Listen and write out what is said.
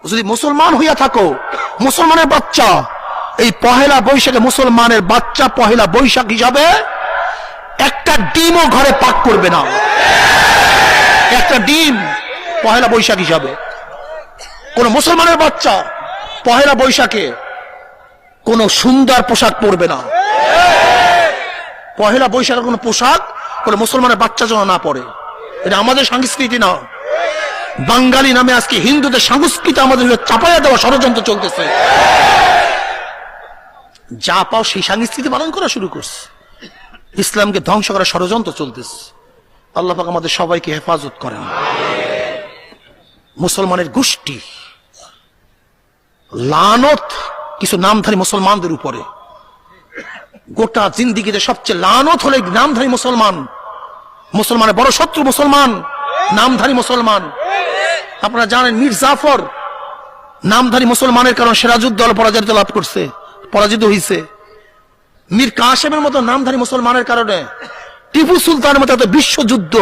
যদি মুসলমান হইয়া থাকো, মুসলমানের বাচ্চা, এই পহেলা বৈশাখে মুসলমানের বাচ্চা পহেলা বৈশাখ হিসাবে একটা ডিমও ঘরে পাক করবে না। একটা ডিম পহেলা বৈশাখ হিসাবে কোন মুসলমানের বাচ্চা পহেলা বৈশাখে কোন সুন্দর পোশাক পরবে না। পহেলা বৈশাখের কোন পোশাক কোন মুসলমানের বাচ্চা যেন না পরে। এটা আমাদের সংস্কৃতি না। বাঙালি নামে আজকে হিন্দুদের সংস্কৃতি আমাদের চাপাইয়া দেওয়া ষড়যন্ত্র চলতেছে। যা পাও সেই সংস্কৃতি পালন করা শুরু করছে, ইসলামকে ধ্বংস করার ষড়যন্ত্র চলতেছে। আল্লাহ পাক আমাদের সবাইকে হেফাজত করেন। মুসলমানের গোষ্ঠী লানত কিছু নামধারী মুসলমানদের উপরে। গোটা জিন্দিগিতে সবচেয়ে লানত হলে নামধারী মুসলমান। মুসলমানের বড় শত্রু মুসলমান, নামধারী মুসলমান। আপনারা জানেন মীর জাফর নামধারী মুসলমানের কারণে সিরাজউদ্দৌলা পরাজিত লাভ করছে, পরাজিত হয়েছে। মীর কাসেমের মতো নামধারী মুসলমানের কারণে টিপু সুলতানের মতো বিশ্বযুদ্ধ